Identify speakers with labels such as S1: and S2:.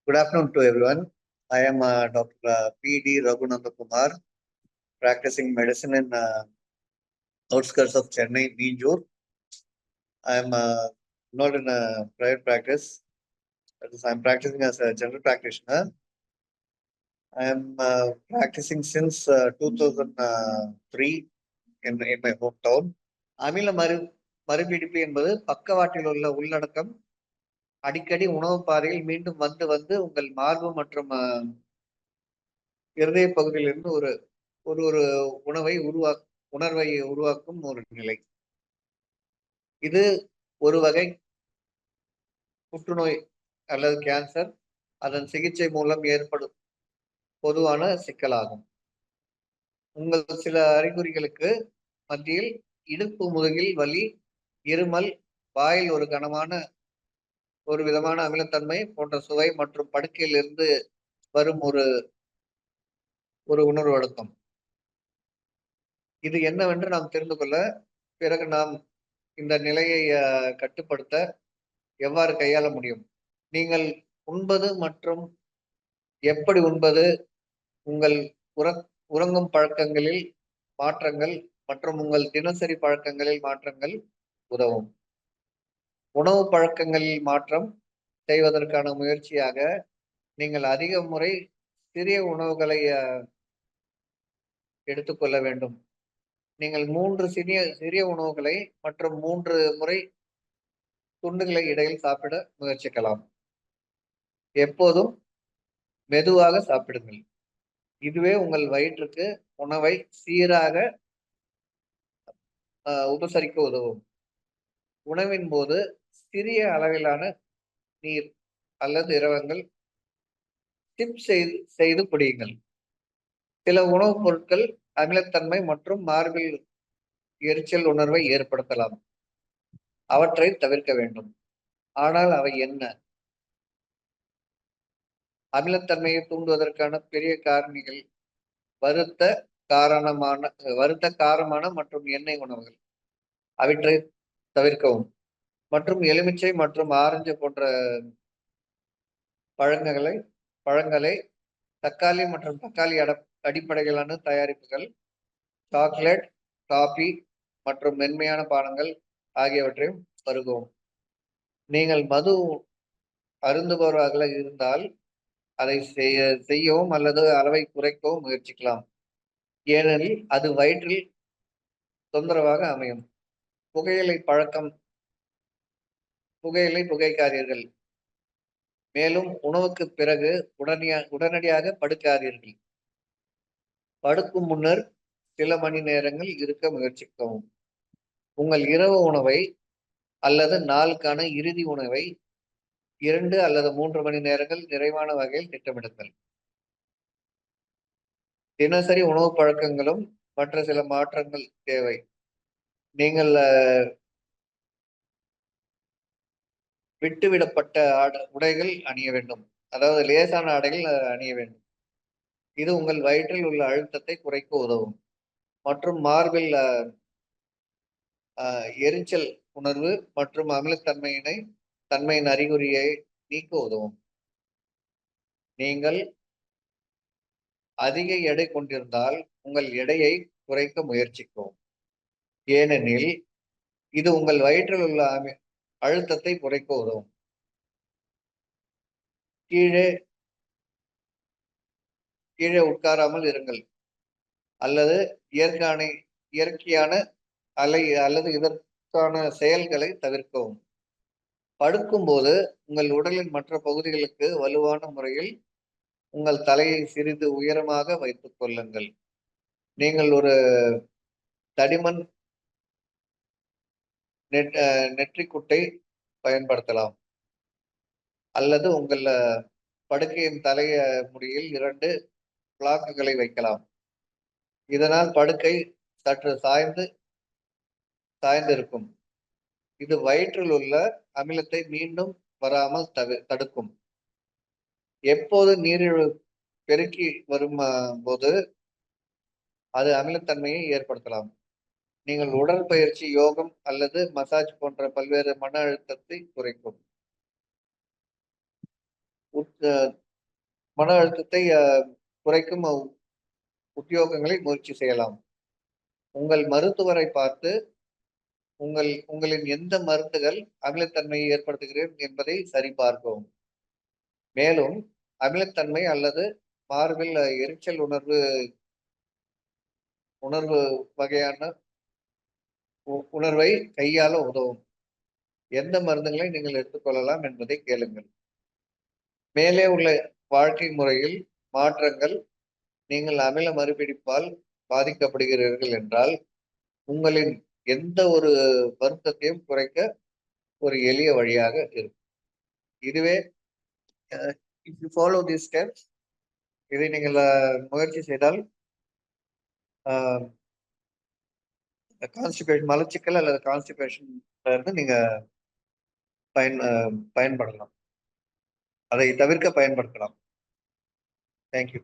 S1: Good afternoon to everyone. I am Dr. P.D. Raghunandakumar, practicing medicine in outskirts of Chennai, Minjur. I am not in a private practice. That is, I am practicing as a general practitioner. I am practicing since 2003 in my hometown. அமில மறுபிடிப்பு என்பது பக்கவாட்டில் உள்ள உள்ளடக்கம் அடிக்கடி உணவு பாதையில் மீண்டும் வந்து உங்கள் மார்பு மற்றும் இருதய பகுதியிலிருந்து ஒரு ஒரு ஒரு உணர்வை உருவாக்கும் ஒரு நிலை. இது ஒரு வகை புற்றுநோய் அல்லது கேன்சர் அதன் சிகிச்சை மூலம் ஏற்படும் பொதுவான சிக்கலாகும். உங்கள் சில அறிகுறிகளுக்கு மத்தியில் இடுப்பு முதுகில் வலி, இருமல், வாயில் ஒரு விதமான அமிலத்தன்மை போன்ற சுவை மற்றும் படுக்கையில் இருந்து வரும் ஒரு உணர்வு அழுத்தம். இது என்னவென்று நாம் தெரிந்து கொள்ள பிறகு நாம் இந்த நிலையை கட்டுப்படுத்த எவ்வாறு கையாள முடியும்? நீங்கள் உண்பது மற்றும் எப்படி உண்பது, உங்கள் உறங்கும் பழக்கங்களில் மாற்றங்கள் மற்றும் உங்கள் தினசரி பழக்கங்களில் மாற்றங்கள் உதவும். உணவு பழக்கங்களில் மாற்றம் செய்வதற்கான முயற்சியாக நீங்கள் அதிக முறை சிறிய உணவுகளை எடுத்துக்கொள்ள வேண்டும். நீங்கள் 3 சிறிய உணவுகளை மற்றும் 3 முறை துண்டுகளை இடையில் சாப்பிட முயற்சிக்கலாம். எப்போதும் மெதுவாக சாப்பிடுங்கள். இதுவே உங்கள் வயிற்றுக்கு உணவை சீராக உபசரிக்க உதவும். உணவின் போது சிறிய அளவிலான நீர் அல்லது திரவங்கள் சிப் செய்து குடியுங்கள். சில உணவுப் பொருட்கள் அமிலத்தன்மை மற்றும் மார்பில் எரிச்சல் உணர்வை ஏற்படுத்தலாம். அவற்றை தவிர்க்க வேண்டும். ஆனால் அவை என்ன? அமிலத்தன்மையை தூண்டுவதற்கான பெரிய காரணிகள் வறுத்த காரமான மற்றும் எண்ணெய் உணவுகள், அவற்றை தவிர்க்கவும். மற்றும் எலுமிச்சை மற்றும் ஆரஞ்சு போன்ற பழங்களை தக்காளி மற்றும் தக்காளி அடிப்படையிலான தயாரிப்புகள், சாக்லேட், காபி மற்றும் மென்மையான பானங்கள் ஆகியவற்றையும் பருகவும். நீங்கள் மது அருந்துபவர்களாக இருந்தால் அதை செய்யவும் அல்லது அளவை குறைக்கவும் முயற்சிக்கலாம். ஏனெனில் அது வயிற்றில் தொந்தரவாக அமையும். புகைக்காதீர்கள். மேலும் உணவுக்கு பிறகு உடனடியாக படுக்காதீர்கள். படுக்கும் முன்னர் சில மணி நேரங்கள் இருக்க முயற்சிக்கவும். உங்கள் இரவு உணவை அல்லது நாளுக்கான இறுதி உணவை 2 அல்லது 3 மணி நேரங்கள் நிறைவான வகையில் திட்டமிடுங்கள். தினசரி உணவு பழக்கங்களும் மற்ற சில மாற்றங்கள் தேவை. நீங்கள் விட்டுவிடப்பட்ட உடைகள் அணிய வேண்டும். அதாவது லேசான ஆடைகள் அணிய வேண்டும். இது உங்கள் வயிற்றில் உள்ள அழுத்தத்தை குறைக்க உதவும் மற்றும் மார்பில் எரிச்சல் உணர்வு மற்றும் தன்மையின் அறிகுறியை நீக்க உதவும். நீங்கள் அதிக எடை கொண்டிருந்தால் உங்கள் எடையை குறைக்க முயற்சிக்கவும். ஏனெனில் இது உங்கள் வயிற்றில் உள்ள அழுத்தத்தை குறைக்க உதவும். கீழே உட்காராமல் இருங்கள் அல்லது இயற்கையான அல்லது இதற்கான செயல்களை தவிர்க்கவும். படுக்கும்போது உங்கள் உடலின் மற்ற பகுதிகளுக்கு வலுவான முறையில் உங்கள் தலையை சிறிது உயரமாக வைத்துக் கொள்ளுங்கள். நீங்கள் ஒரு தடிமன் நெற்றிக்குட்டை பயன்படுத்தலாம் அல்லது உங்கள் படுக்கையின் தலைய முடியில் 2 பிளாக்குகளை வைக்கலாம். இதனால் படுக்கை சற்று சாய்ந்து இருக்கும். இது வயிற்றில் உள்ள அமிலத்தை மீண்டும் வராமல் தடுக்கும். எப்போது நீரிழிவு பெருக்கி வரும் போது அது அமிலத்தன்மையை ஏற்படுத்தலாம். நீங்கள் உடற்பயிற்சி, யோகம் அல்லது மசாஜ் போன்ற பல்வேறு மன அழுத்தத்தை குறைக்கும். மன அழுத்தத்தை குறைக்கும் உத்தியோகங்களை முயற்சி செய்யலாம். உங்கள் மருத்துவரை பார்த்து உங்களின் எந்த மருந்துகள் அமிலத்தன்மையை ஏற்படுத்துகிறது என்பதை சரிபார்க்கவும். மேலும் அமிலத்தன்மை அல்லது மார்பில் எரிச்சல் உணர்வு வகையான உணர்வை கையாள உதவும். எந்த மருந்துகளை நீங்கள் எடுத்துக்கொள்ளலாம் என்பதை கேளுங்கள். மேலே உள்ள வாழ்க்கை முறையில் மாற்றங்கள் நீங்கள் அமில மறுபிடிப்பால் பாதிக்கப்படுகிறீர்கள் என்றால் உங்களின் எந்த ஒரு வருத்தத்தையும் குறைக்க ஒரு எளிய வழியாக இருக்கும். இதுவே if you follow these steps, இதை நீங்கள் முயற்சி செய்தால் கான்ஸ்டிபேஷன், மலச்சிக்கல் அல்லது கான்ஸ்டிபேஷன் இருந்து நீங்க பயன்படலாம். அதை தவிர்க்க பயன்படுத்தலாம். தேங்க்யூ.